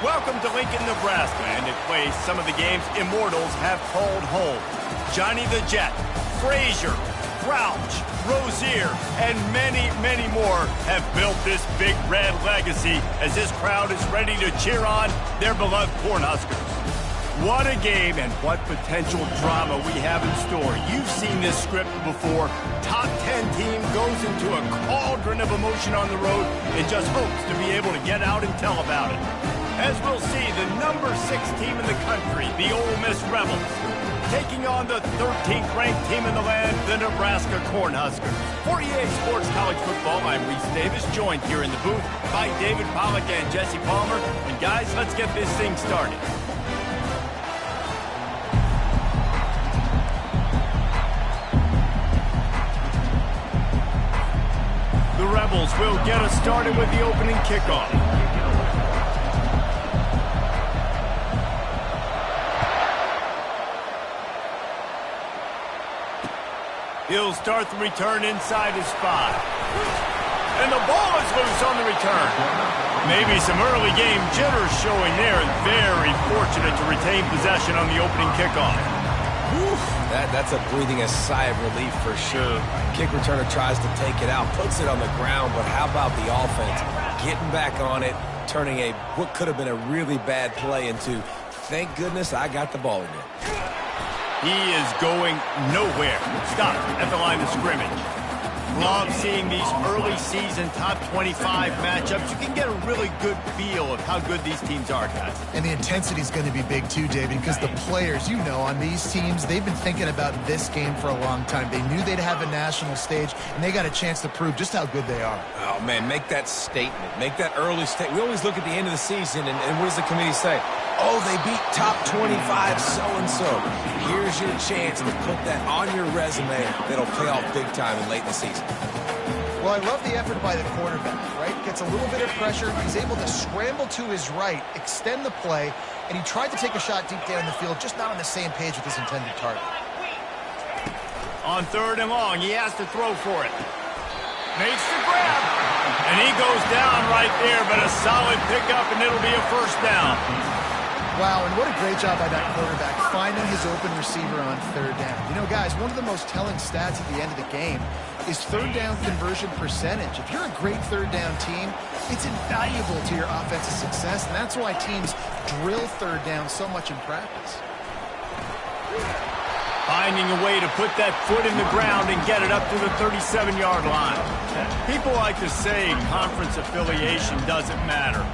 Welcome to Lincoln, Nebraska, and it plays some of the games immortals have called home. Johnny the Jet, Frazier, Crouch, Rozier, and many, many more have built this big red legacy as this crowd is ready to cheer on their beloved Cornhuskers. What a game and what potential drama we have in store. You've seen this script before. Top 10 team goes into a cauldron of emotion on the road and just hopes to be able to get out and tell about it. As we'll see, the number 6 team in the country, the Ole Miss Rebels, taking on the 13th ranked team in the land, the Nebraska Cornhuskers. For EA Sports College Football, I'm Reese Davis, joined here in the booth by David Pollack and Jesse Palmer. And guys, let's get this thing started. The Rebels will get us started with the opening kickoff. He'll start the return inside his 5. And the ball is loose on the return. Maybe some early game jitters showing there, and very fortunate to retain possession on the opening kickoff. Whew, that's a breathing a sigh of relief for sure. Kick returner tries to take it out, puts it on the ground, but how about the offense getting back on it, turning what could have been a really bad play into, thank goodness I got the ball in there. He is going nowhere. Stop at the line of scrimmage. Love seeing these early season top 25 matchups. You can get a really good feel of how good these teams are, guys. And the intensity is going to be big too, David, because the players, on these teams, they've been thinking about this game for a long time. They knew they'd have a national stage, and they got a chance to prove just how good they are. Oh, man, make that statement. Make that early statement. We always look at the end of the season, and what does the committee say? Oh, they beat top 25 so-and-so. Here's your chance to put that on your resume that'll pay off big time in late in the season. Well, I love the effort by the quarterback, right? Gets a little bit of pressure. He's able to scramble to his right, extend the play, and he tried to take a shot deep down the field, just not on the same page with his intended target. On 3rd and long, he has to throw for it. Makes the grab. And he goes down right there, but a solid pickup, and it'll be a first down. Wow, and what a great job by that quarterback, finding his open receiver on 3rd down. Guys, one of the most telling stats at the end of the game is 3rd down conversion percentage. If you're a great 3rd down team, it's invaluable to your offensive success, and that's why teams drill 3rd down so much in practice. Finding a way to put that foot in the ground and get it up to the 37-yard line. People like to say conference affiliation doesn't matter.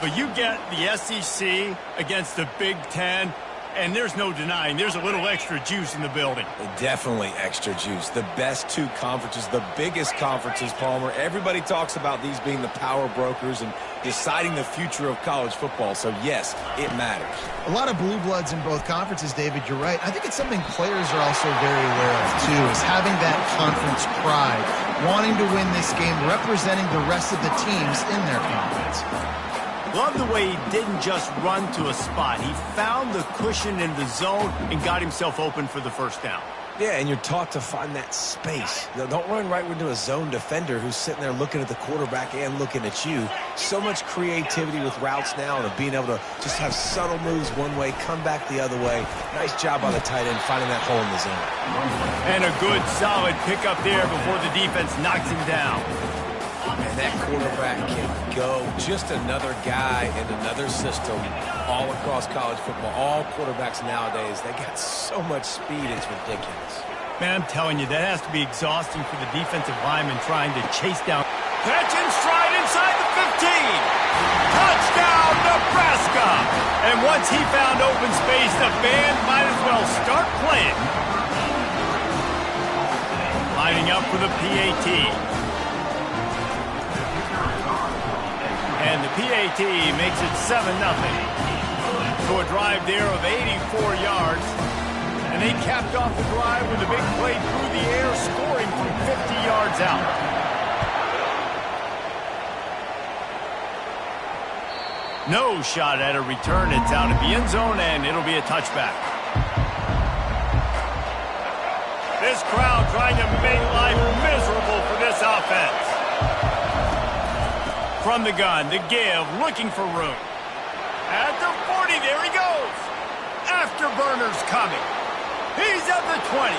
But you get the SEC against the Big Ten, and there's no denying there's a little extra juice in the building. Definitely extra juice. The best 2 conferences, the biggest conferences, Palmer. Everybody talks about these being the power brokers and deciding the future of college football. So, yes, it matters. A lot of blue bloods in both conferences, David. You're right. I think it's something players are also very aware of, too, is having that conference pride, wanting to win this game, representing the rest of the teams in their conference. Love the way he didn't just run to a spot. He found the cushion in the zone and got himself open for the first down. Yeah, and you're taught to find that space. Don't run right into a zone defender who's sitting there looking at the quarterback and looking at you. So much creativity with routes now and being able to just have subtle moves one way, come back the other way. Nice job by the tight end finding that hole in the zone. And a good, solid pickup there before the defense knocks him down. And that quarterback can go. Just another guy in another system all across college football. All quarterbacks nowadays, they got so much speed, it's ridiculous. Man, I'm telling you, that has to be exhausting for the defensive lineman trying to chase down. Catch and stride inside the 15. Touchdown, Nebraska. And once he found open space, the band might as well start playing. Lining up for the PAT. And the PAT makes it 7-0. So a drive there of 84 yards. And they capped off the drive with a big play through the air, scoring from 50 yards out. No shot at a return. It's out of the end zone, and it'll be a touchback. This crowd trying to make life miserable for this offense. From the gun, the give, looking for room. At the 40, there he goes. Afterburner's coming. He's at the 20.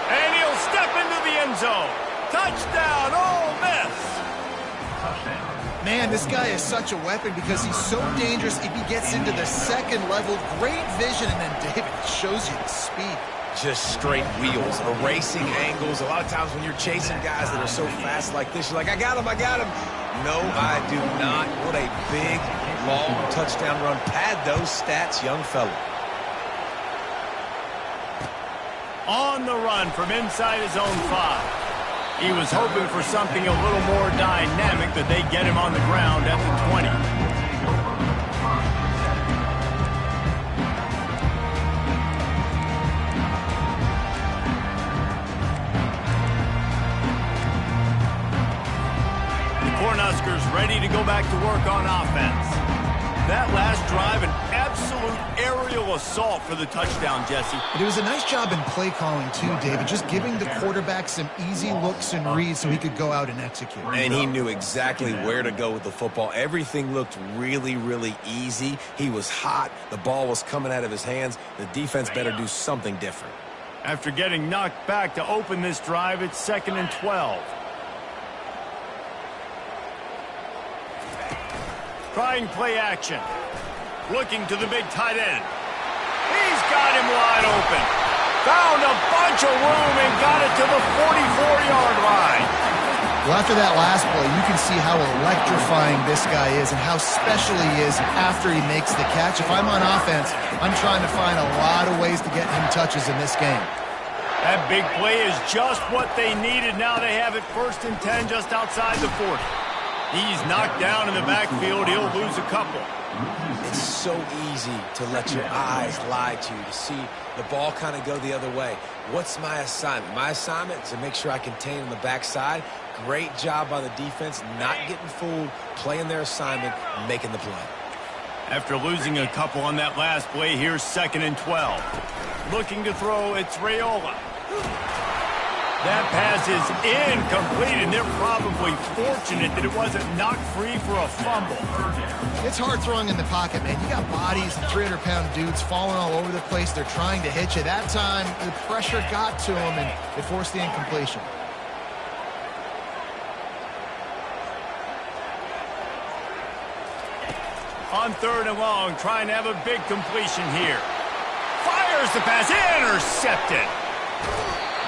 And he'll step into the end zone. Touchdown, Ole Miss. Man, this guy is such a weapon because he's so dangerous if he gets into the second level. Great vision, and then David shows you the speed. Just straight wheels, erasing angles. A lot of times when you're chasing guys that are so fast like this, you're like, I got him, I got him. No, I do not. What a big, long touchdown run. Pad those stats, young fella. On the run from inside his own 5. He was hoping for something a little more dynamic, that they get him on the ground at the 20. The Cornhuskers ready to go back to work on offense. That last drive, an absolute aerial assault for the touchdown, Jesse. But it was a nice job in play calling, too, David, just giving the quarterback some easy looks and reads so he could go out and execute. And he knew exactly where to go with the football. Everything looked really, really easy. He was hot. The ball was coming out of his hands. The defense better do something different. After getting knocked back to open this drive, it's 2nd and 12. Trying play action. Looking to the big tight end. He's got him wide open. Found a bunch of room and got it to the 44-yard line. Well, after that last play, you can see how electrifying this guy is and how special he is after he makes the catch. If I'm on offense, I'm trying to find a lot of ways to get him touches in this game. That big play is just what they needed. Now they have it 1st and 10 just outside the 40. He's knocked down in the backfield. He'll lose a couple. It's so easy to let your eyes lie to you, to see the ball kind of go the other way. What's my assignment? My assignment is to make sure I contain on the backside. Great job by the defense, not getting fooled, playing their assignment, making the play. After losing a couple on that last play, here's 2nd and 12. Looking to throw, it's Raiola. That pass is incomplete, and they're probably fortunate that it wasn't knocked free for a fumble. It's hard throwing in the pocket, man. You got bodies and 300-pound dudes falling all over the place. They're trying to hit you. That time, the pressure got to them, and it forced the incompletion. On 3rd and long, trying to have a big completion here. Fires the pass, intercepted.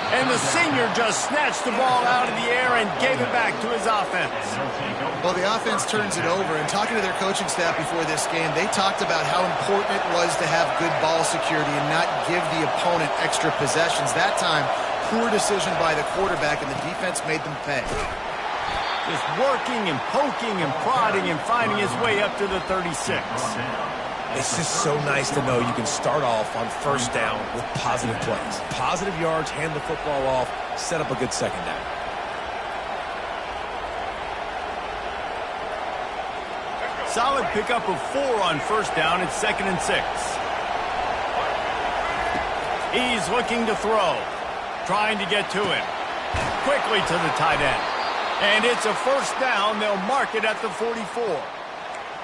And the senior just snatched the ball out of the air and gave it back to his offense. Well, the offense turns it over, and talking to their coaching staff before this game, they talked about how important it was to have good ball security and not give the opponent extra possessions. That time, poor decision by the quarterback, and the defense made them pay. Just working and poking and prodding and finding his way up to the 36. It's just so nice to know you can start off on 1st down with positive plays. Positive yards, hand the football off, set up a good 2nd down. Solid pickup of 4 on 1st down. It's 2nd and 6. He's looking to throw. Trying to get to him. Quickly to the tight end. And it's a 1st down. They'll mark it at the 44.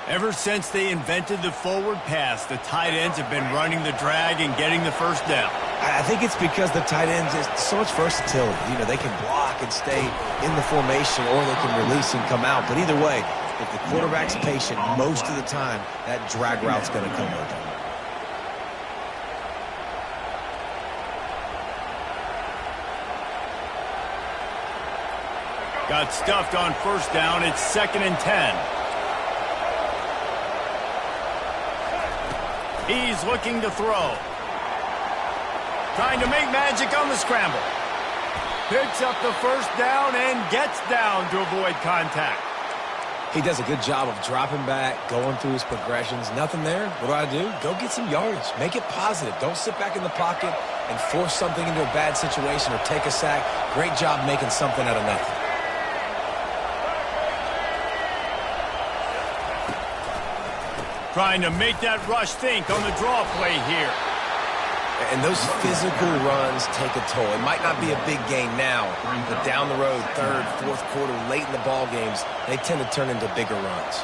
Ever since they invented the forward pass, the tight ends have been running the drag and getting the 1st down. I think it's because the tight ends is so much versatility. You know, they can block and stay in the formation, or they can release and come out. But either way, if the quarterback's patient, most of the time, that drag route's going to come open. Got stuffed on 1st down. It's 2nd and 10. He's looking to throw. Trying to make magic on the scramble. Picks up the 1st down and gets down to avoid contact. He does a good job of dropping back, going through his progressions. Nothing there. What do? Go get some yardage. Make it positive. Don't sit back in the pocket and force something into a bad situation or take a sack. Great job making something out of nothing. Trying to make that rush think on the draw play here. And those physical runs take a toll. It might not be a big gain now, but down the road, 3rd, 4th quarter, late in the ball games, they tend to turn into bigger runs.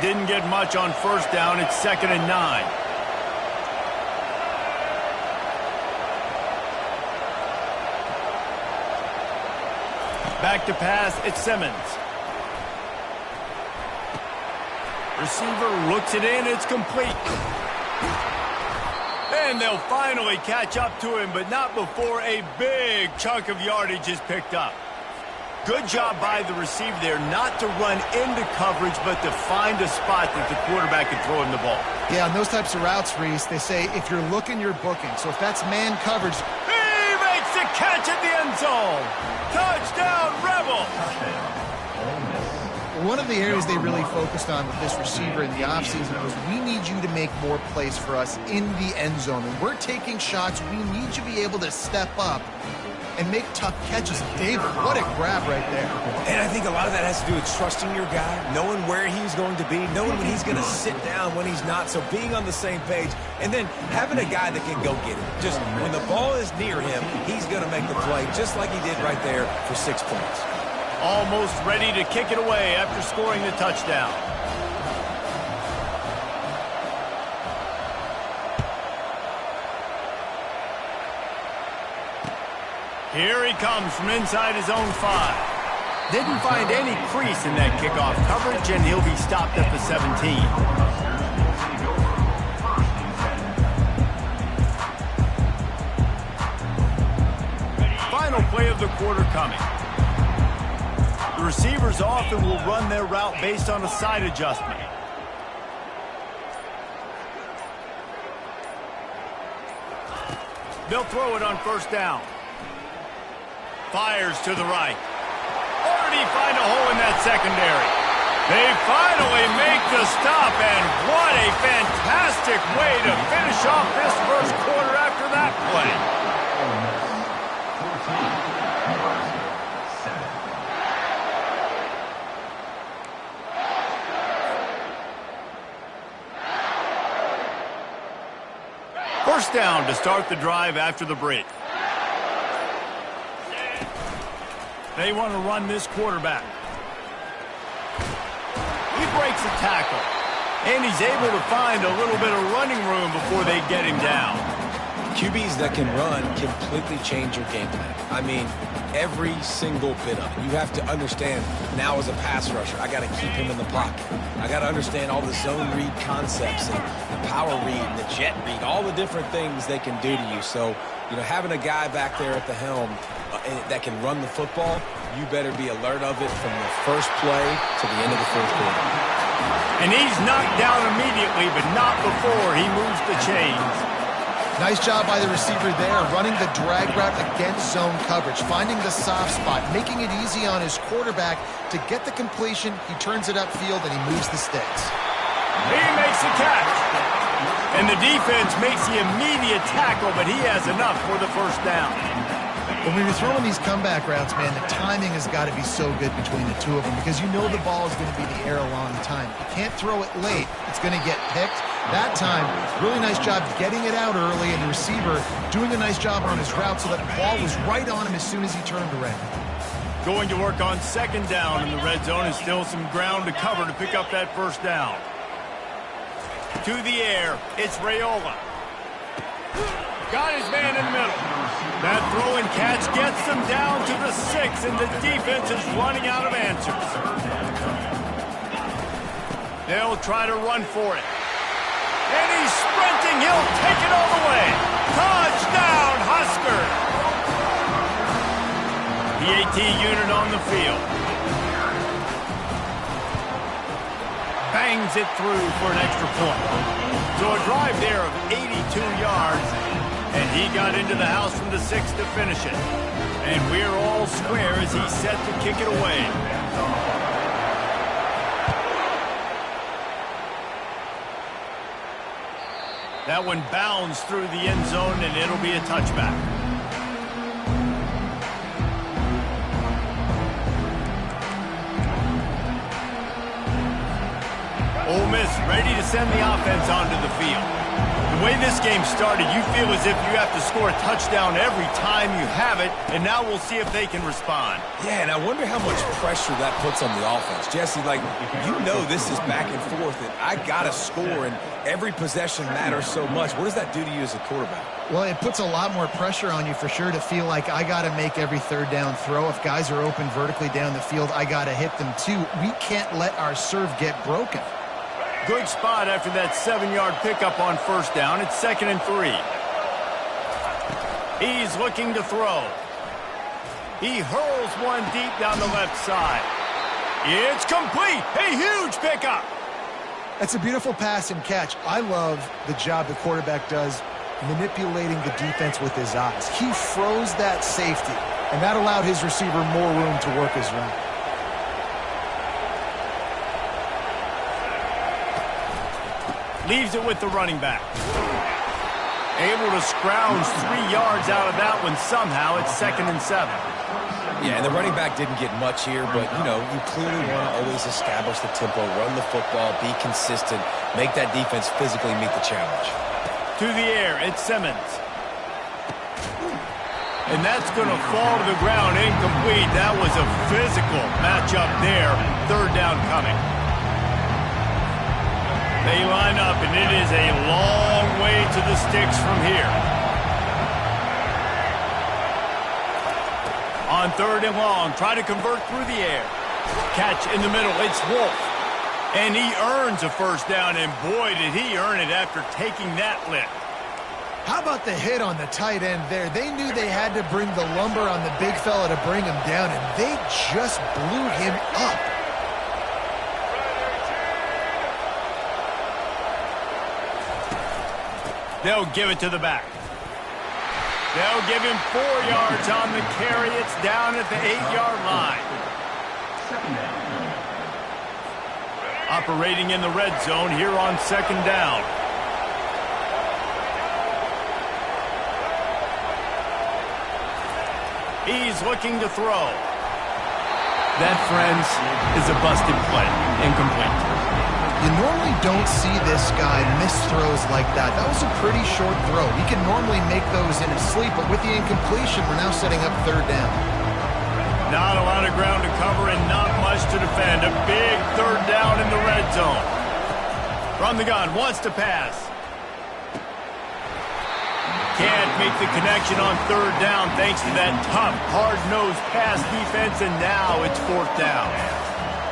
Didn't get much on first down. It's 2nd and 9. Back to pass, it's Simmons. Receiver looks it in, it's complete. And they'll finally catch up to him, but not before a big chunk of yardage is picked up. Good job by the receiver there not to run into coverage, but to find a spot that the quarterback can throw him the ball. Yeah, on those types of routes, Reese, they say if you're looking, you're booking. So if that's man coverage, he makes the catch at the end zone. Touchdown, Rebel. one of the areas they really focused on with this receiver in the offseason was we need you to make more plays for us in the end zone. When we're taking shots, we need you to be able to step up and make tough catches. David, what a grab right there. And I think a lot of that has to do with trusting your guy, knowing where he's going to be, knowing when he's going to sit down, when he's not, so being on the same page, and then having a guy that can go get it. Just when the ball is near him, he's going to make the play, just like he did right there for 6 points. Almost ready to kick it away after scoring the touchdown. Here he comes from inside his own 5. Didn't find any crease in that kickoff coverage, and he'll be stopped at the 17. Final play of the quarter coming. The receivers often will run their route based on a side adjustment. They'll throw it on first down. Fires to the right. Already find a hole in that secondary. They finally make the stop, and what a fantastic way to finish off this first quarter after that play. First down to start the drive after the break. They want to run this quarterback. He breaks a tackle, and he's able to find a little bit of running room before they get him down. QBs that can run completely change your game plan. I mean, every single bit of it. You have to understand now as a pass rusher, I got to keep him in the pocket. I got to understand all the zone read concepts and the power read and the jet read, all the different things they can do to you. So, you know, having a guy back there at the helm that can run the football, you better be alert of it from the first play to the end of the fourth quarter. And he's knocked down immediately, but not before he moves the chains. Nice job by the receiver there, running the drag route against zone coverage, finding the soft spot, making it easy on his quarterback to get the completion. He turns it upfield, and he moves the sticks. He makes the catch. And the defense makes the immediate tackle, but he has enough for the first down. When we were throwing these comeback routes, man, the timing has got to be so good between the two of them because you know the ball is going to be in the air a long time. You can't throw it late. It's going to get picked. That time, really nice job getting it out early, and the receiver doing a nice job on his route so that the ball was right on him as soon as he turned around. Going to work on second down in the red zone, and still some ground to cover to pick up that first down. To the air, it's Raiola. Got his man in the middle. That throw and catch gets them down to the 6, and the defense is running out of answers. They'll try to run for it. And he's sprinting. He'll take it all the way. Touchdown, Husker. The AT unit on the field. Bangs it through for an extra point. So a drive there of 82 yards, and he got into the house from the 6 to finish it. And we're all square as he's set to kick it away. That one bounds through the end zone, and it'll be a touchback. Ole Miss ready to send the offense onto the field. The way this game started, you feel as if you have to score a touchdown every time you have it, and now we'll see if they can respond. Yeah, and I wonder how much pressure that puts on the offense. Jesse, like, you know this is back and forth, and I got to score, and every possession matters so much. What does that do to you as a quarterback? Well, it puts a lot more pressure on you for sure to feel like I got to make every third down throw. If guys are open vertically down the field, I got to hit them too. We can't let our serve get broken. Good spot after that 7-yard pickup on first down. It's 2nd and 3. He's looking to throw. He hurls one deep down the left side. It's complete. A huge pickup. That's a beautiful pass and catch. I love the job the quarterback does manipulating the defense with his eyes. He froze that safety, and that allowed his receiver more room to work his route. Leaves it with the running back. Able to scrounge 3 yards out of that one somehow. It's 2nd and 7. Yeah, and the running back didn't get much here, but, you know, you clearly want to always establish the tempo, run the football, be consistent, make that defense physically meet the challenge. To the air, it's Simmons. And that's going to fall to the ground, incomplete. That was a physical matchup there. 3rd down coming. They line up, and it is a long way to the sticks from here. On 3rd and long, try to convert through the air. Catch in the middle, it's Wolf. And he earns a first down, and boy, did he earn it after taking that lift. How about the hit on the tight end there? They knew they had to bring the lumber on the big fella to bring him down, and they just blew him up. They'll give it to the back. They'll give him 4 yards on the carry. It's down at the 8-yard line. Operating in the red zone here on 2nd down. He's looking to throw. That, friends, is a busted play. Incomplete. You normally don't see this guy miss throws like that. That was a pretty short throw. He can normally make those in his sleep, but with the incompletion, we're now setting up 3rd down. Not a lot of ground to cover and not much to defend. A big 3rd down in the red zone. From the gun, wants to pass. Can't make the connection on 3rd down thanks to that tough, hard-nosed pass defense, and now it's 4th down.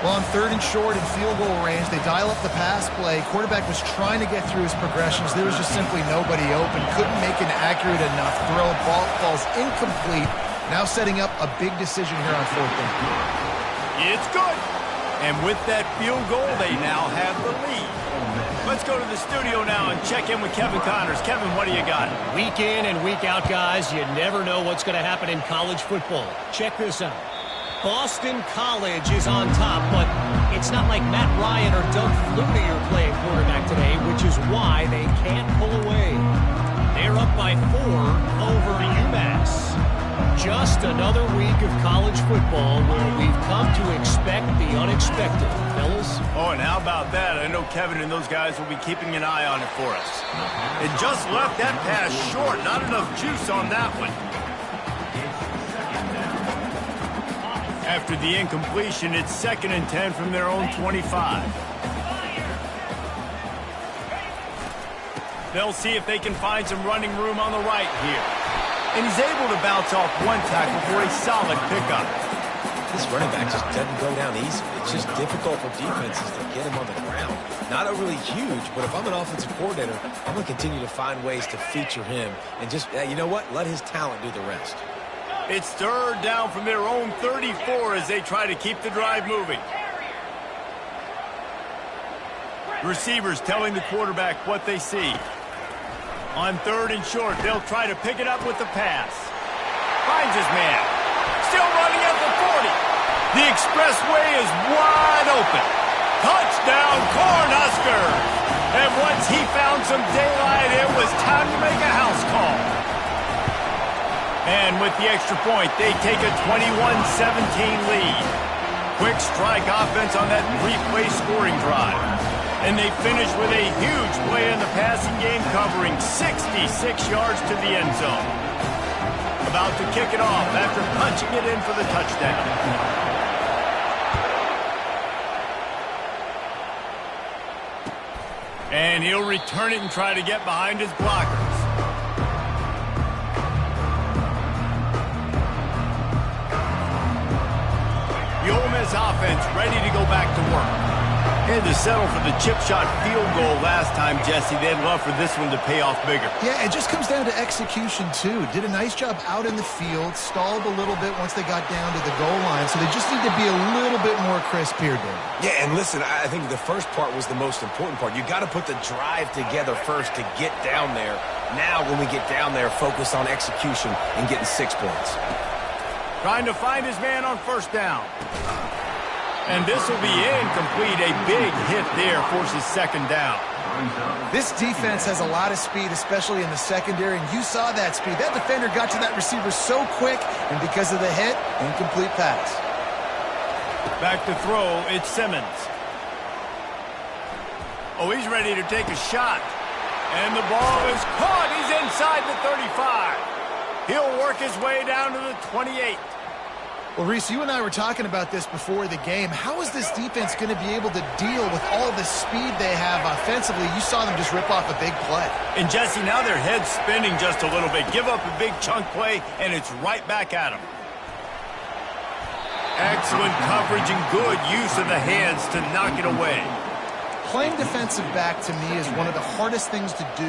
Well, on 3rd and short and field goal range, they dial up the pass play. Quarterback was trying to get through his progressions. There was just simply nobody open. Couldn't make an accurate enough throw. Ball falls incomplete. Now setting up a big decision here on 4th down. It's good. And with that field goal, they now have the lead. Let's go to the studio now and check in with Kevin Connors. Kevin, what do you got? Week in and week out, guys, you never know what's going to happen in college football. Check this out. Boston College is on top, but it's not like Matt Ryan or Doug Flutie are playing quarterback today, which is why they can't pull away. They're up by 4 over UMass. Just another week of college football where we've come to expect the unexpected, fellas. Oh, and how about that? I know Kevin and those guys will be keeping an eye on it for us. It just left that pass short. Not enough juice on that one. After the incompletion, it's 2nd and 10 from their own 25. They'll see if they can find some running room on the right here. And he's able to bounce off one tackle for a solid pickup. This running back just doesn't go down easily. It's just difficult for defenses to get him on the ground. Not overly huge, but if I'm an offensive coordinator, I'm going to continue to find ways to feature him and just, you know what, let his talent do the rest. It's 3rd down from their own 34 as they try to keep the drive moving. Receivers telling the quarterback what they see. On 3rd and short, they'll try to pick it up with the pass. Finds his man. Still running at the 40. The expressway is wide open. Touchdown, Cornhuskers! And once he found some daylight, it was time to make a house call. And with the extra point, they take a 21-17 lead. Quick strike offense on that 3-play scoring drive. And they finish with a huge play in the passing game, covering 66 yards to the end zone. About to kick it off after punching it in for the touchdown. And he'll return it and try to get behind his blockers. The Ole Miss offense ready to go back to work. Had to settle for the chip shot field goal last time, Jesse. They'd love for this one to pay off bigger. Yeah, it just comes down to execution, too. Did a nice job out in the field, stalled a little bit once they got down to the goal line, so they just need to be a little bit more crisp here, Dave. Yeah, and listen, I think the first part was the most important part. You got to put the drive together first to get down there. Now, when we get down there, focus on execution and getting 6 points. Trying to find his man on first down. And this will be incomplete. A big hit there forces second down. This defense has a lot of speed, especially in the secondary, and you saw that speed. That defender got to that receiver so quick, and because of the hit, incomplete pass. Back to throw, it's Simmons. Oh, he's ready to take a shot. And the ball is caught. He's inside the 35. He'll work his way down to the 28. Well, Reese, you and I were talking about this before the game. How is this defense going to be able to deal with all the speed they have offensively? You saw them just rip off a big play. And, Jesse, now their head's spinning just a little bit. Give up a big chunk play, and it's right back at them. Excellent coverage and good use of the hands to knock it away. Playing defensive back, to me, is one of the hardest things to do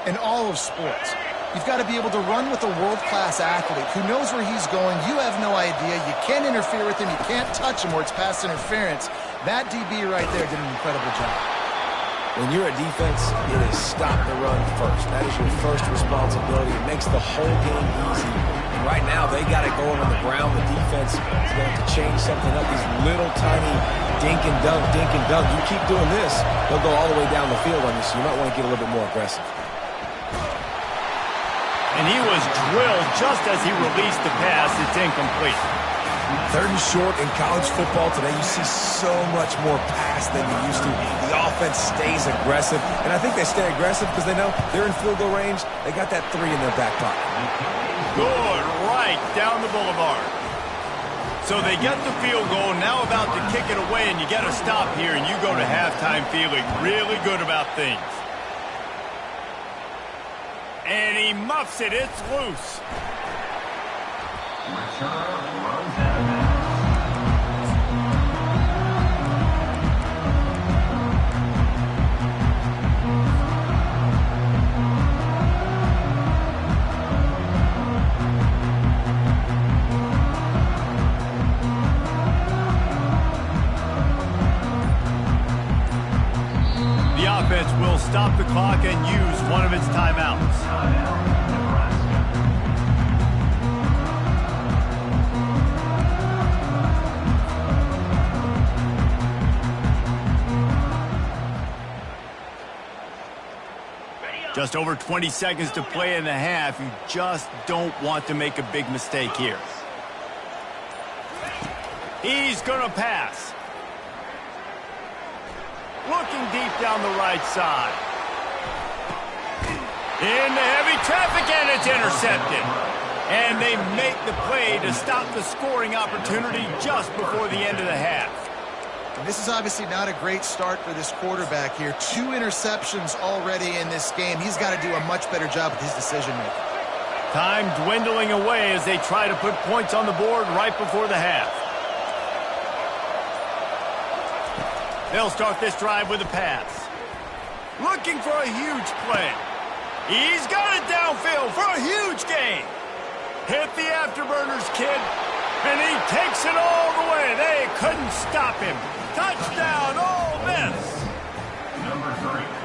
in all of sports. You've got to be able to run with a world-class athlete who knows where he's going. You have no idea. You can't interfere with him. You can't touch him or it's pass interference. That DB right there did an incredible job. When you're a defense, it is stop the run first. That is your first responsibility. It makes the whole game easy. And right now, they got it going on the ground. The defense is going to have to change something up. These little tiny dink and dunk, dink and dunk. You keep doing this, they'll go all the way down the field on you, so you might want to get a little bit more aggressive. And he was drilled just as he released the pass. It's incomplete. 3rd and short in college football today. You see so much more pass than you used to. The offense stays aggressive, and I think they stay aggressive because they know they're in field goal range. They got that 3 in their back pocket. Good, right down the boulevard. So they get the field goal, now about to kick it away, and you get a stop here, and you go to halftime feeling really good about things. And he muffs it. It's loose. The offense will stop the clock and use one of its timeouts. Just over 20 seconds to play in the half. You just don't want to make a big mistake here. He's going to pass. Looking deep down the right side. Into heavy traffic, and it's intercepted. And they make the play to stop the scoring opportunity just before the end of the half. And this is obviously not a great start for this quarterback here. 2 interceptions already in this game. He's got to do a much better job with his decision-making. Time dwindling away as they try to put points on the board right before the half. They'll start this drive with a pass. Looking for a huge play. He's got it downfield for a huge gain. Hit the afterburners, kid. And he takes it all the way. They couldn't stop him. Touchdown, Ole Miss.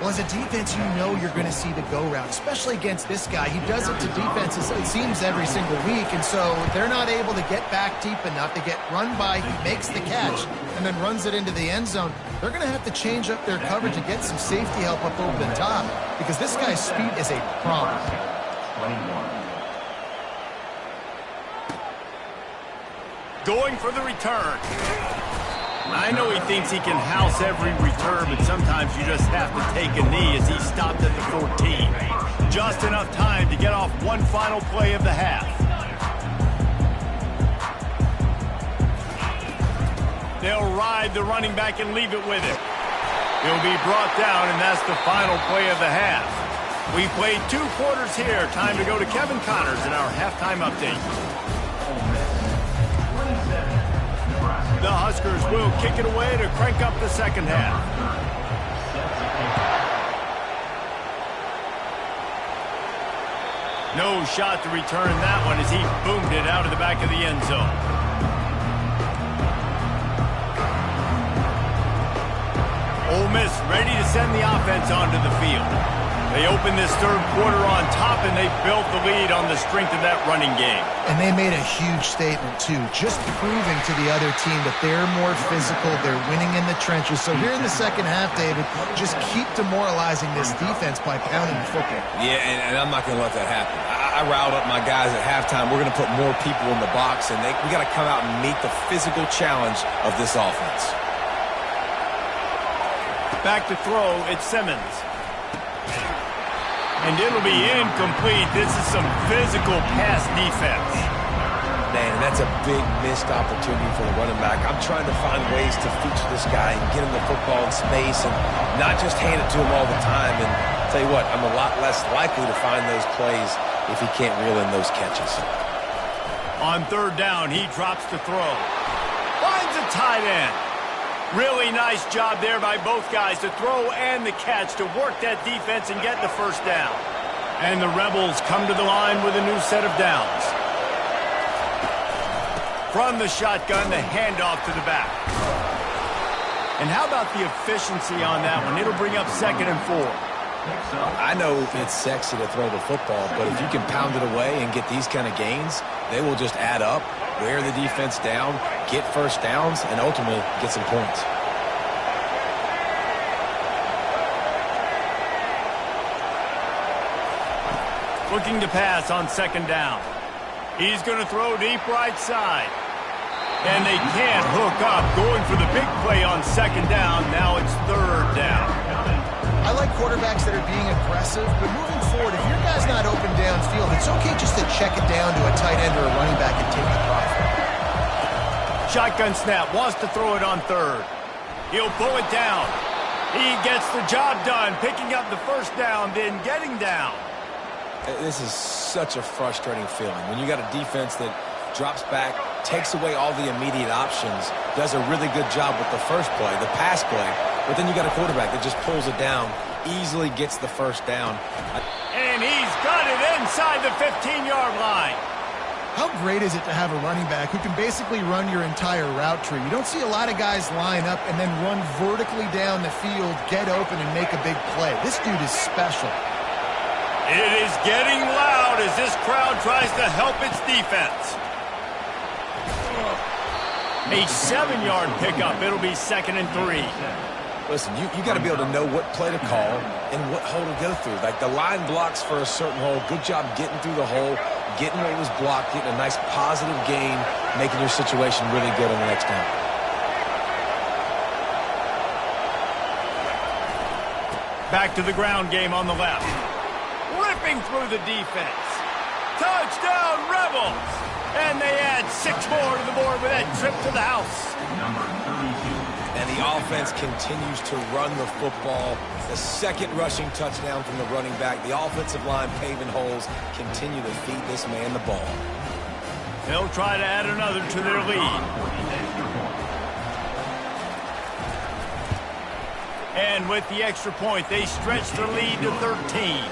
Well, as a defense, you know you're going to see the go route, especially against this guy. He does it to defenses, it seems, every single week, and so they're not able to get back deep enough to get run by. He makes the catch and then runs it into the end zone. They're going to have to change up their coverage and get some safety help up over the top because this guy's speed is a problem. 21. Going for the return. I know he thinks he can house every return, but sometimes you just have to take a knee as he stopped at the 14. Just enough time to get off one final play of the half. They'll ride the running back and leave it with him. He'll be brought down, and that's the final play of the half. We played 2 quarters here. Time to go to Kevin Connors in our halftime update. The Huskers will kick it away to crank up the second half. No shot to return that one as he boomed it out of the back of the end zone. Ole Miss ready to send the offense onto the field. They opened this third quarter on top, and they built the lead on the strength of that running game. And they made a huge statement, too, just proving to the other team that they're more physical, they're winning in the trenches. So here in the second half, David, just keep demoralizing this defense by pounding the football. Yeah, and I'm not going to let that happen. I riled up my guys at halftime. We're going to put more people in the box, and we got to come out and meet the physical challenge of this offense. Back to throw, it's Simmons. And it'll be incomplete. This is some physical pass defense. Man, that's a big missed opportunity for the running back. I'm trying to find ways to feature this guy and get him the football in space and not just hand it to him all the time. And I'll tell you what, I'm a lot less likely to find those plays if he can't reel in those catches. On third down, he drops to throw. Finds a tight end. Really nice job there by both guys to throw and the catch to work that defense and get the first down. And the Rebels come to the line with a new set of downs. From the shotgun, the handoff to the back. And how about the efficiency on that one? It'll bring up 2nd and 4. I know it's sexy to throw the football, but if you can pound it away and get these kind of gains, they will just add up, wear the defense down, get first downs, and ultimately get some points. Looking to pass on 2nd down. He's going to throw deep right side. And they can't hook up. Going for the big play on 2nd down. Now it's 3rd down. I like quarterbacks that are being aggressive, but moving forward, if your guy's not open downfield, it's okay just to check it down to a tight end or a running back and take the profit. Shotgun snap, wants to throw it on 3rd. He'll pull it down. He gets the job done, picking up the first down, then getting down. This is such a frustrating feeling when you got a defense that drops back, takes away all the immediate options, does a really good job with the first play, the pass play, but then you got a quarterback that just pulls it down, easily gets the first down. And he's got it inside the 15-yard line. How great is it to have a running back who can basically run your entire route tree? You don't see a lot of guys line up and then run vertically down the field, get open, and make a big play. This dude is special. It is getting loud as this crowd tries to help its defense. A 7-yard pickup. It'll be 2nd and 3. Listen, you got to be able to know what play to call and what hole to go through. Like the line blocks for a certain hole. Good job getting through the hole, getting what was blocked, getting a nice positive gain, making your situation really good on the next down. Back to the ground game on the left. Ripping through the defense. Touchdown, Rebels! And they add 6 more to the board with that trip to the house. And the offense continues to run the football. The 2nd rushing touchdown from the running back. The offensive line paving holes, continue to feed this man the ball. They'll try to add another to their lead. And with the extra point, they stretch the lead to 13.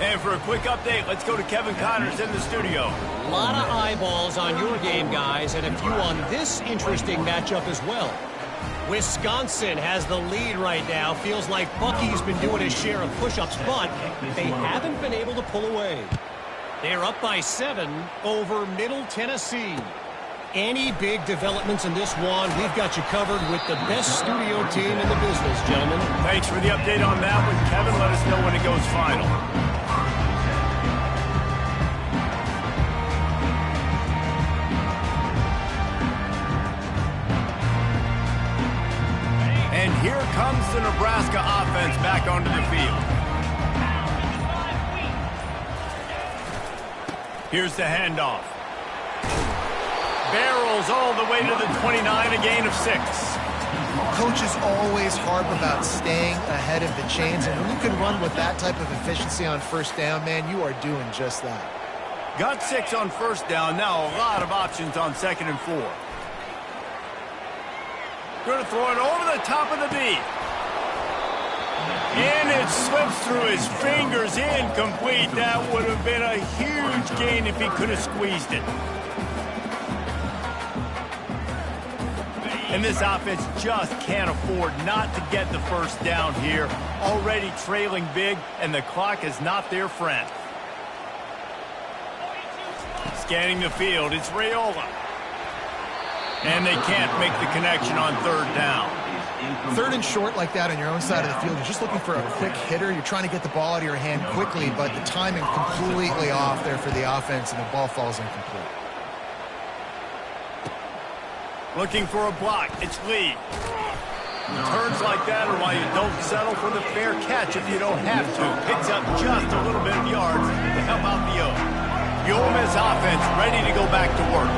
And for a quick update, let's go to Kevin Connors in the studio. A lot of eyeballs on your game, guys, and a few on this interesting matchup as well. Wisconsin has the lead right now. Feels like Bucky's been doing his share of push-ups, but they haven't been able to pull away. They're up by 7 over Middle Tennessee. Any big developments in this one, we've got you covered with the best studio team in the business, gentlemen. Thanks for the update on that one, Kevin. Let us know when it goes final. here comes the Nebraska offense back onto the field. Here's the handoff. Barrels all the way to the 29, a gain of 6. Coaches always harp about staying ahead of the chains, and when you can run with that type of efficiency on first down, man, you are doing just that. Got 6 on first down. Now a lot of options on 2nd and 4. Going to throw it over the top of the D. And it slips through his fingers, incomplete. That would have been a huge gain if he could have squeezed it. And this offense just can't afford not to get the first down here. Already trailing big, and the clock is not their friend. Scanning the field, it's Raiola. And they can't make the connection on 3rd down. 3rd and short like that on your own side of the field, you're just looking for a quick hitter. You're trying to get the ball out of your hand quickly, but the timing completely off there for the offense, and the ball falls incomplete. Looking for a block. It's Lee. Turns like that are why you don't settle for the fair catch if you don't have to. Picks up just a little bit of yards to help out the Oak. The Ole Miss offense ready to go back to work.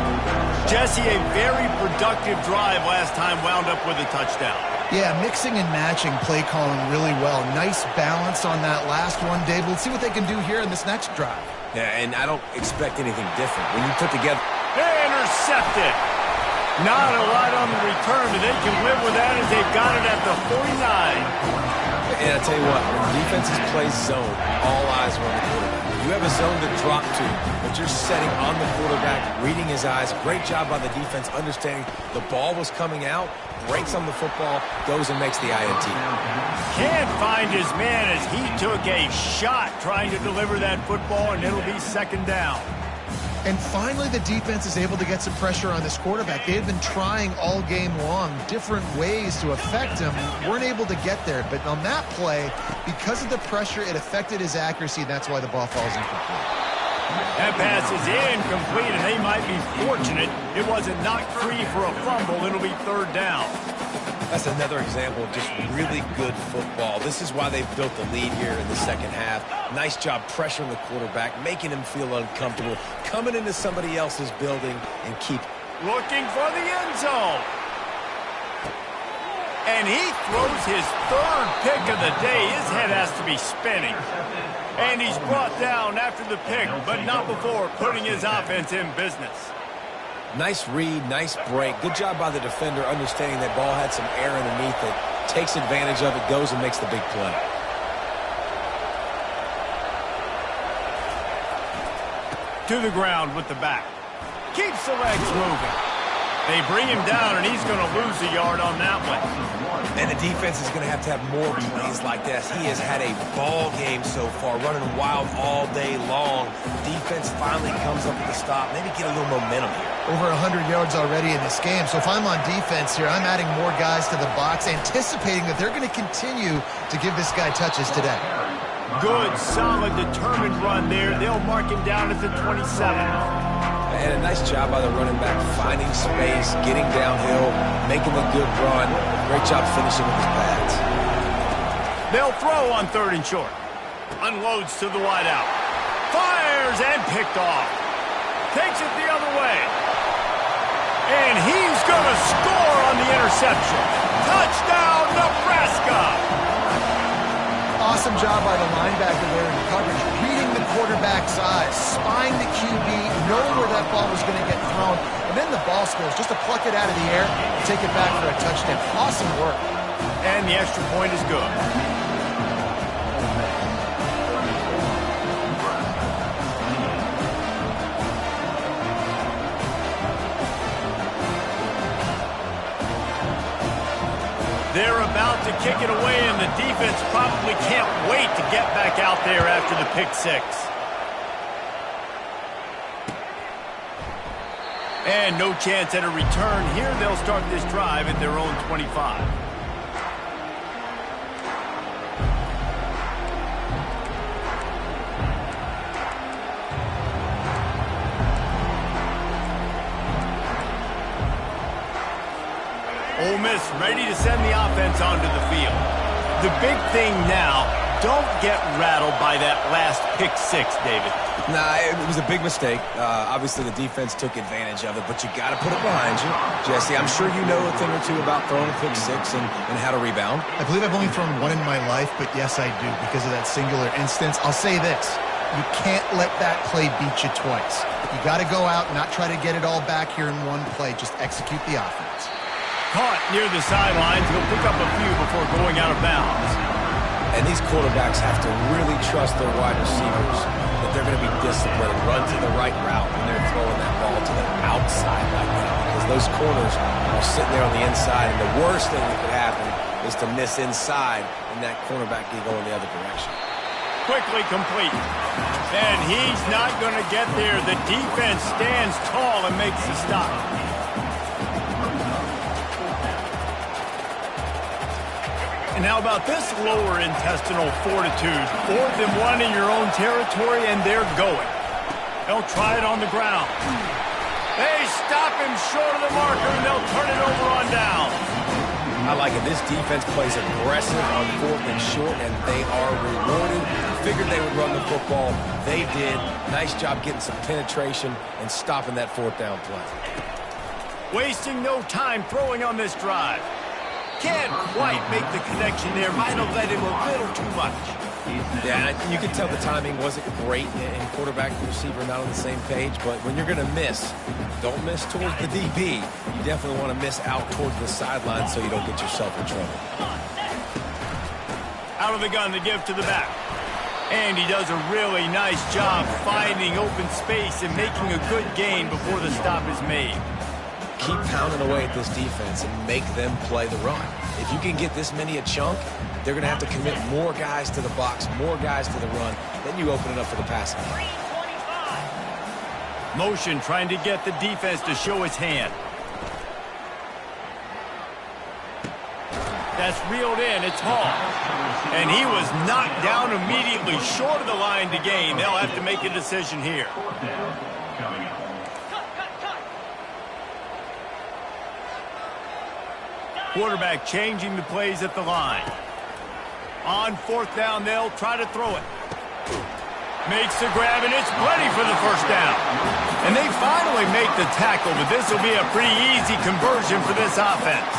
Jesse, a very productive drive last time, wound up with a touchdown. Yeah, mixing and matching play calling really well. Nice balance on that last one, Dave. Let's see what they can do here in this next drive. Yeah, and I don't expect anything different. When you put together... Intercepted. Not a lot on the return, but they can live with that as they've got it at the 49. And I tell you what, when defenses play zone, all eyes are on the quarterback. You have a zone to drop to, but you're setting on the quarterback, reading his eyes. Great job by the defense, understanding the ball was coming out, breaks on the football, goes and makes the INT. Can't find his man as he took a shot trying to deliver that football, and it'll be 2nd down. And finally, the defense is able to get some pressure on this quarterback. They had been trying all game long different ways to affect him. Weren't able to get there. But on that play, because of the pressure, it affected his accuracy, and that's why the ball falls incomplete. That pass is incomplete, and they might be fortunate it wasn't knocked free for a fumble. It'll be 3rd down. That's another example of just really good football. This is why they've built the lead here in the 2nd half. Nice job pressuring the quarterback, making him feel uncomfortable, coming into somebody else's building and keep looking for the end zone. And he throws his 3rd pick of the day. His head has to be spinning. And he's brought down after the pick, but not before putting his offense in business. Nice read, nice break. Good job by the defender understanding that ball had some air underneath it. Takes advantage of it, goes and makes the big play. To the ground with the back. Keeps the legs moving. They bring him down, and he's going to lose a yard on that one. And the defense is going to have more plays like this. He has had a ball game so far, running wild all day long. Defense finally comes up with a stop. Maybe get a little momentum here. Over 100 yards already in this game. So if I'm on defense here, I'm adding more guys to the box, anticipating that they're going to continue to give this guy touches today. Good, solid, determined run there. They'll mark him down at the 27. And a nice job by the running back, finding space, getting downhill, making a good run. Great job finishing with his pads. They'll throw on 3rd and short. Unloads to the wideout. Fires and picked off. Takes it the other way. And he's going to score on the interception. Touchdown, Nebraska! Awesome job by the linebacker there in coverage, reading the quarterback's eyes, spying the QB, knowing where that ball was going to get thrown, and then the ball scores just to pluck it out of the air and take it back for a touchdown. Awesome work. And the extra point is good. They're about to kick it away, and the defense probably can't wait to get back out there after the pick 6. And no chance at a return here. They'll start this drive at their own 25. Ole Miss Miss ready to send the offense onto the field. The big thing now, don't get rattled by that last pick six, David. Nah, it was a big mistake. Obviously, the defense took advantage of it, but you got to put it behind you. Jesse, I'm sure you know a thing or two about throwing a pick six and how to rebound. I believe I've only thrown one in my life, but yes, I do because of that singular instance. I'll say this. You can't let that play beat you twice. You got to go out and not try to get it all back here in one play. Just execute the offense. Caught near the sidelines. He'll pick up a few before going out of bounds. And these quarterbacks have to really trust their wide receivers that they're going to be disciplined, run to the right route when they're throwing that ball to the outside like that. Because those corners are sitting there on the inside, and the worst thing that could happen is to miss inside and that cornerback can go in the other direction. Quickly complete. And he's not going to get there. The defense stands tall and makes the stop. And how about this lower intestinal fortitude? 4th and 1 in your own territory, and they're going. They'll try it on the ground. They stop him short of the marker, and they'll turn it over on down. I like it. This defense plays aggressive on 4th and short, and they are rewarded. Figured they would run the football. They did. Nice job getting some penetration and stopping that 4th down play. Wasting no time throwing on this drive. Can't quite make the connection there. Might have led him a little too much. Yeah, and you can tell the timing wasn't great, and quarterback and receiver not on the same page. But when you're going to miss, don't miss towards the DB. You definitely want to miss out towards the sideline so you don't get yourself in trouble. Out of the gun to give to the back. And he does a really nice job finding open space and making a good gain before the stop is made. Keep pounding away at this defense and make them play the run. If you can get this many a chunk, they're going to have to commit more guys to the box, more guys to the run. Then you open it up for the passing. Motion trying to get the defense to show his hand. That's reeled in. It's Hall. And he was knocked down immediately short of the line to gain. They'll have to make a decision here. Quarterback changing the plays at the line. On 4th down, they'll try to throw it. Makes the grab, and it's plenty for the first down. And they finally make the tackle, but this will be a pretty easy conversion for this offense.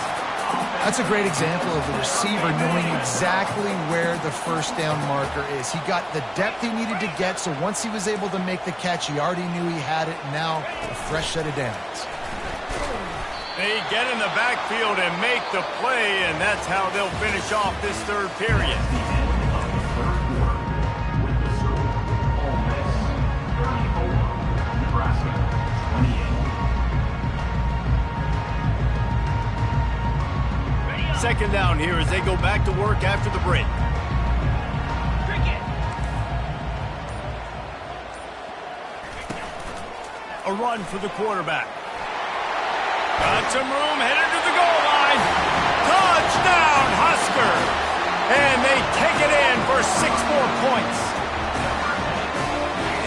That's a great example of the receiver knowing exactly where the first down marker is. He got the depth he needed to get, so once he was able to make the catch, he already knew he had it, and now a fresh set of downs. They get in the backfield and make the play, and that's how they'll finish off this third period. Second down here as they go back to work after the break. A run for the quarterback. Got some room, headed to the goal line. Touchdown, Husker! And they take it in for 6 more points.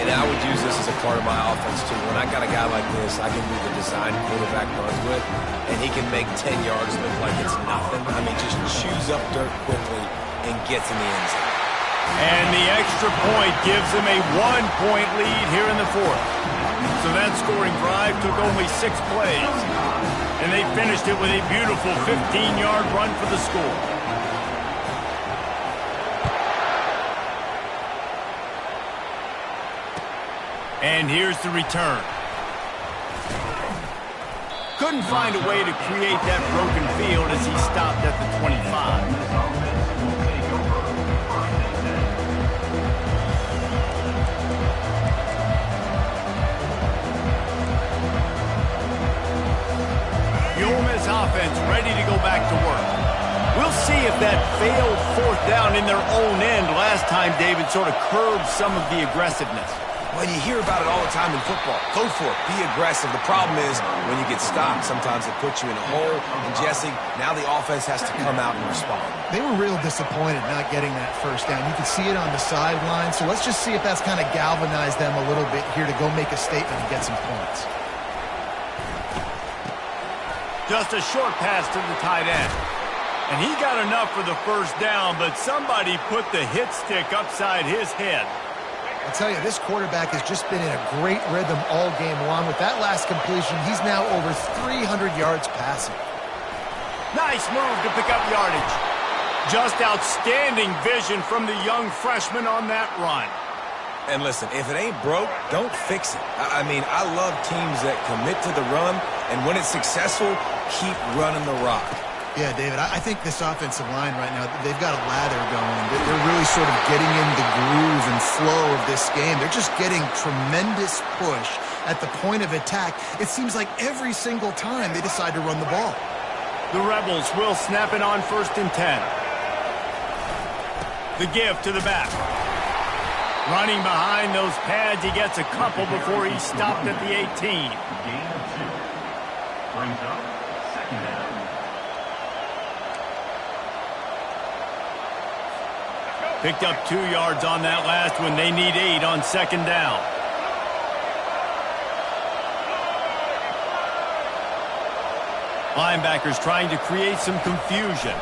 And I would use this as a part of my offense, too. When I got a guy like this, I can do the design quarterback runs with, and he can make 10 yards look like it's nothing. I mean, just chews up dirt quickly and gets in the end zone. And the extra point gives them a 1-point lead here in the 4th. So that scoring drive took only 6 plays. And they finished it with a beautiful 15-yard run for the score. And here's the return. Couldn't find a way to create that broken field as he stopped at the 25. The Ole Miss offense ready to go back to work. We'll see if that failed 4th down in their own end last time, David, sort of curbed some of the aggressiveness. Well, you hear about it all the time in football. Go for it. Be aggressive. The problem is when you get stopped, sometimes it puts you in a hole. And, Jesse, now the offense has to come out and respond. They were real disappointed not getting that first down. You could see it on the sideline. So let's just see if that's kind of galvanized them a little bit here to go make a statement and get some points. Just a short pass to the tight end. And he got enough for the first down, but somebody put the hit stick upside his head. I'll tell you, this quarterback has just been in a great rhythm all game long. With that last completion, he's now over 300 yards passing. Nice move to pick up yardage. Just outstanding vision from the young freshman on that run. And listen, if it ain't broke, don't fix it. I mean, I love teams that commit to the run, and when it's successful, keep running the rock. Yeah, David, I think this offensive line right now, they've got a lather going. They're really sort of getting in the groove and flow of this game. They're just getting tremendous push at the point of attack. It seems like every single time they decide to run the ball. The Rebels will snap it on 1st and 10. The give to the back. Running behind those pads, he gets a couple before he's stopped at the 18. Gain of 2. Brings up 2nd down. Picked up 2 yards on that last one. They need 8 on 2nd down. Linebackers trying to create some confusion.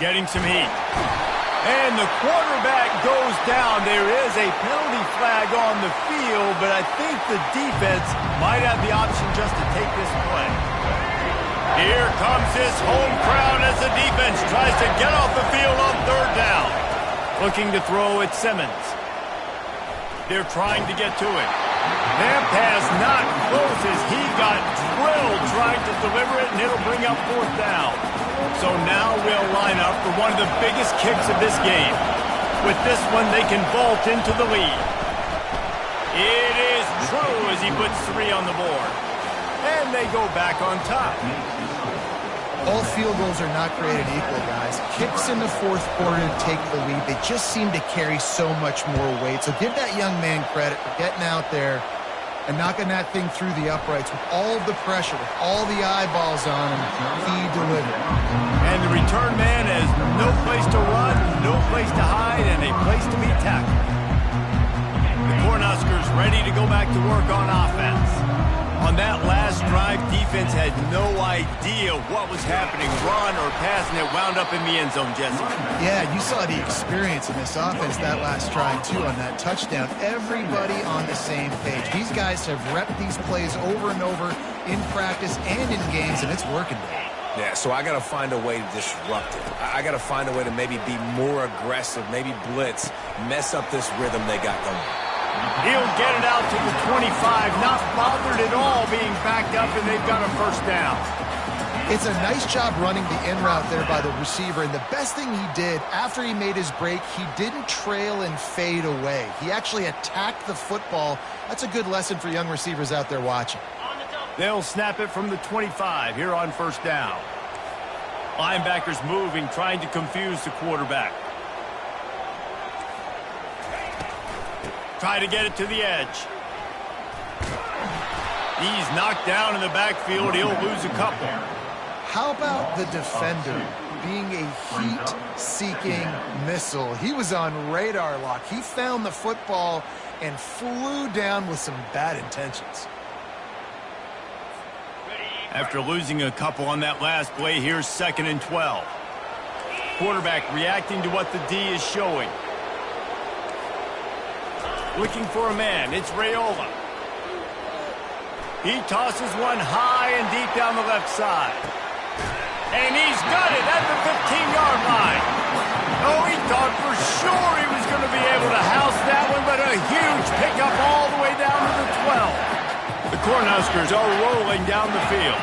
Getting some heat. And the quarterback goes down. There is a penalty flag on the field, but I think the defense might have the option just to take this play. Here comes his home crowd as the defense tries to get off the field on 3rd down. Looking to throw at Simmons. They're trying to get to it. That pass not close as he got drilled trying to deliver it, and it'll bring up 4th down. So now we'll line up for one of the biggest kicks of this game. With this one, they can vault into the lead. It is true as he puts 3 on the board. And they go back on top. All field goals are not created equal, guys. Kicks in the 4th quarter to take the lead. They just seem to carry so much more weight. So give that young man credit for getting out there and knocking that thing through the uprights with all of the pressure, with all the eyeballs on him. He delivered. And the return man has no place to run, no place to hide, and a place to be tackled. The Cornhuskers ready to go back to work on offense. On that last drive, defense had no idea what was happening. Run or pass, and it wound up in the end zone, Jesse. Yeah, you saw the experience in this offense that last drive, too, on that touchdown. Everybody on the same page. These guys have repped these plays over and over in practice and in games, and it's working. Yeah, so I got to find a way to disrupt it. I got to find a way to maybe be more aggressive, maybe blitz, mess up this rhythm they got going. He'll get it out to the 25, not bothered at all being backed up, and they've got a 1st down. It's a nice job running the in route there by the receiver, and the best thing he did after he made his break, he didn't trail and fade away. He actually attacked the football. That's a good lesson for young receivers out there watching. They'll snap it from the 25 here on 1st down. Linebackers moving, trying to confuse the quarterback. Try to get it to the edge. He's knocked down in the backfield. He'll lose a couple. How about the defender being a heat-seeking missile? He was on radar lock. He found the football and flew down with some bad intentions. After losing a couple on that last play, here's 2nd and 12. Quarterback reacting to what the D is showing. Looking for a man. It's Raiola. He tosses one high and deep down the left side. And he's got it at the 15-yard line. Oh, he thought for sure he was going to be able to house that one, but a huge pickup all the way down to the 12. The Cornhuskers are rolling down the field.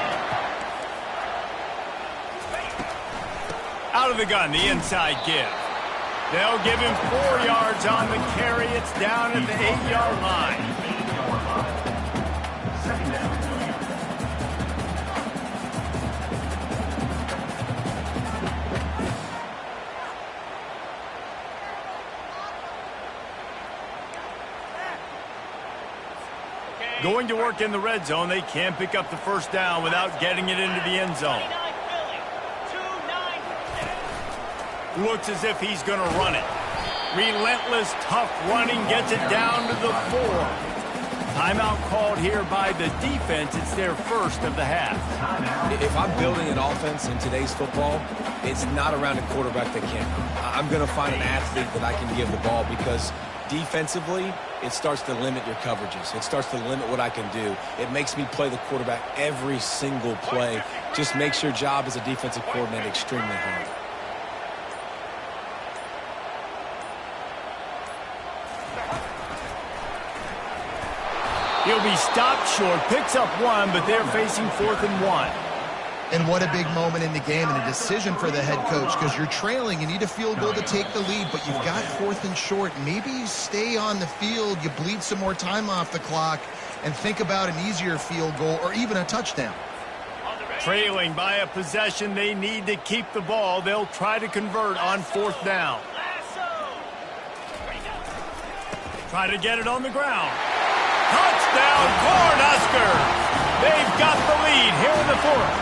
Out of the gun, the inside give. They'll give him 4 yards on the carry. It's down at the 8-yard line. 2nd down. Going to work in the red zone. They can't pick up the 1st down without getting it into the end zone. Looks as if he's going to run it. Relentless, tough running, gets it down to the 4. Timeout called here by the defense. It's their first of the half. If I'm building an offense in today's football, it's not around a quarterback that can't. I'm going to find an athlete that I can give the ball because defensively, it starts to limit your coverages. It starts to limit what I can do. It makes me play the quarterback every single play. Just makes your job as a defensive coordinator extremely hard. He'll be stopped short, picks up one, but they're facing 4th and 1. And what a big moment in the game and a decision for the head coach because you're trailing. You need a field goal to take the lead, but you've got 4th and short. Maybe you stay on the field, you bleed some more time off the clock, and think about an easier field goal or even a touchdown. Trailing by a possession, they need to keep the ball. They'll try to convert on 4th down. Try to get it on the ground. Touchdown, Cornhuskers! They've got the lead here in the 4th.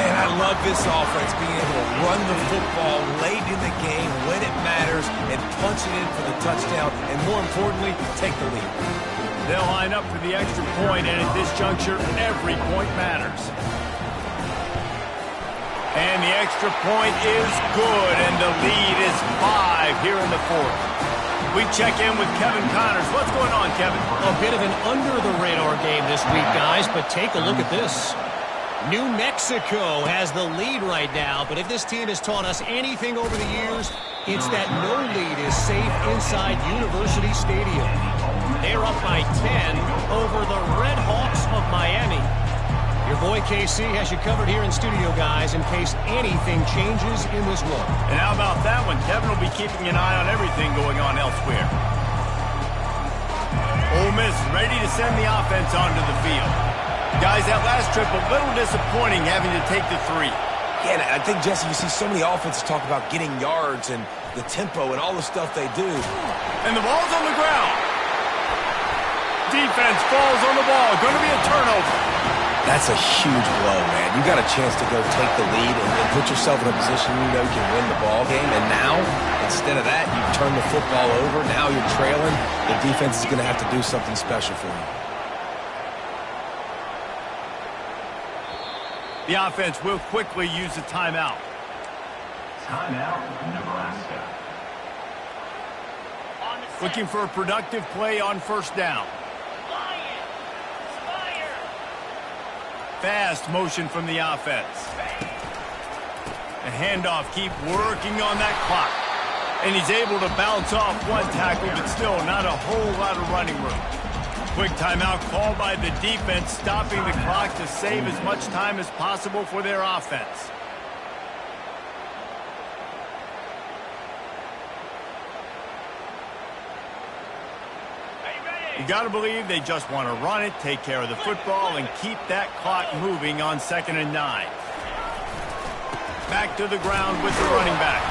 Man, I love this offense, being able to run the football late in the game when it matters and punch it in for the touchdown, and more importantly, take the lead. They'll line up for the extra point, and at this juncture, every point matters. And the extra point is good, and the lead is 5 here in the 4th. We check in with Kevin Connors. What's going on, Kevin? A bit of an under-the-radar game this week, guys, but take a look at this. New Mexico has the lead right now, but if this team has taught us anything over the years, it's that no lead is safe inside University Stadium. They're up by 10 over the Red Hawks of Miami. Your boy KC has you covered here in studio, guys, in case anything changes in this one. And how about that one? Kevin will be keeping an eye on everything going on elsewhere. Ole Miss ready to send the offense onto the field. Guys, that last trip a little disappointing having to take the 3. Yeah, and I think, Jesse, you see so many offenses talk about getting yards and the tempo and all the stuff they do. And the ball's on the ground. Defense falls on the ball. Going to be a turnover. That's a huge blow, man. You got a chance to go take the lead and put yourself in a position you know you can win the ball game. And now, instead of that, you turn the football over. Now you're trailing. The defense is going to have to do something special for you. The offense will quickly use a timeout. Timeout, Nebraska. Looking for a productive play on 1st down. Fast motion from the offense. The handoff, keep working on that clock. And he's able to bounce off one tackle, but still not a whole lot of running room. Quick timeout called by the defense, stopping the clock to save as much time as possible for their offense. You got to believe they just want to run it, take care of the football, and keep that clock moving on 2nd and 9. Back to the ground with the running back.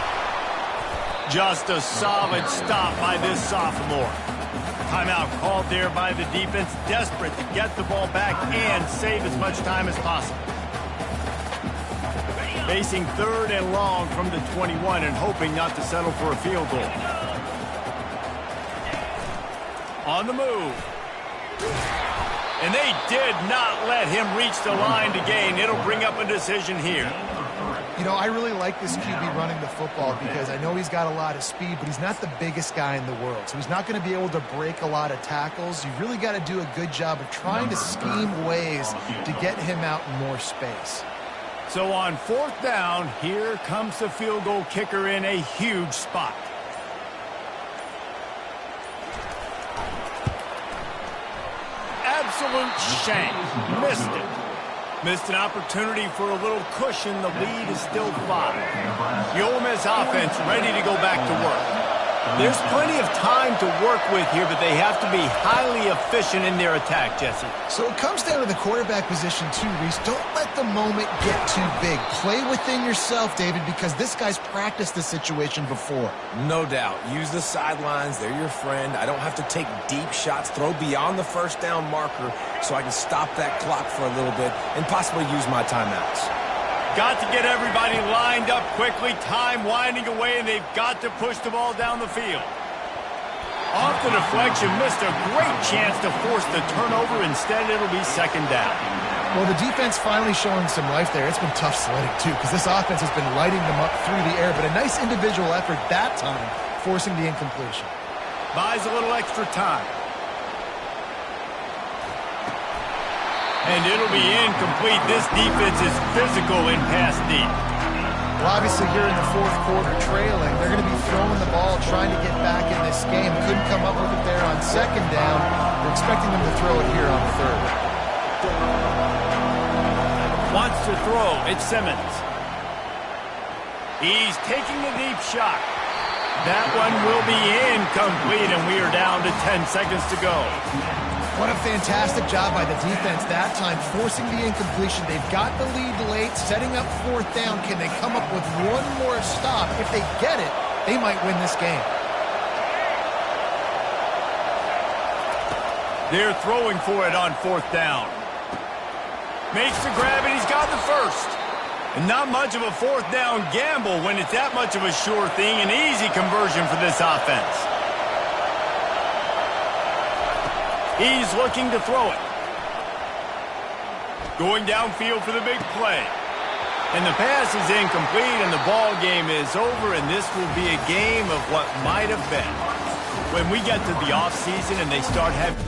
Just a solid stop by this sophomore. Timeout called there by the defense, desperate to get the ball back and save as much time as possible. Facing 3rd and long from the 21 and hoping not to settle for a field goal. On the move. And they did not let him reach the line to gain. It'll bring up a decision here. You know, I really like this QB running the football because I know he's got a lot of speed, but he's not the biggest guy in the world. So he's not going to be able to break a lot of tackles. You really got to do a good job of trying to scheme ways to get him out in more space. So on 4th down, here comes the field goal kicker in a huge spot. Absolute shame. Missed it. Missed an opportunity for a little cushion. The lead is still 5. The Ole Miss offense ready to go back to work. There's plenty of time to work with here, but they have to be highly efficient in their attack, Jesse. So it comes down to the quarterback position too, Reese. Don't let the moment get too big. Play within yourself, David, because this guy's practiced this situation before. No doubt. Use the sidelines. They're your friend. I don't have to take deep shots. Throw beyond the 1st down marker so I can stop that clock for a little bit and possibly use my timeouts. Got to get everybody lined up quickly. Time winding away, and they've got to push the ball down the field. Off the deflection, missed a great chance to force the turnover. Instead, it'll be second down. Well, the defense finally showing some life there. It's been tough sledding, too, because this offense has been lighting them up through the air. But a nice individual effort that time, forcing the incompletion. Buys a little extra time. And it'll be incomplete. This defense is physical in pass deep. Well, obviously, here in the fourth quarter trailing, they're going to be throwing the ball, trying to get back in this game. Couldn't come up with it there on second down. They're expecting them to throw it here on third. Wants to throw. It's Simmons. He's taking the deep shot. That one will be incomplete, and we are down to 10 seconds to go. What a fantastic job by the defense that time, forcing the incompletion. They've got the lead late, setting up fourth down. Can they come up with one more stop? If they get it, they might win this game. They're throwing for it on fourth down. Makes the grab, and he's got the first. And not much of a fourth down gamble when it's that much of a sure thing. An easy conversion for this offense. He's looking to throw it. Going downfield for the big play. And the pass is incomplete, and the ball game is over, and this will be a game of what might have been. When we get to the offseason and they start having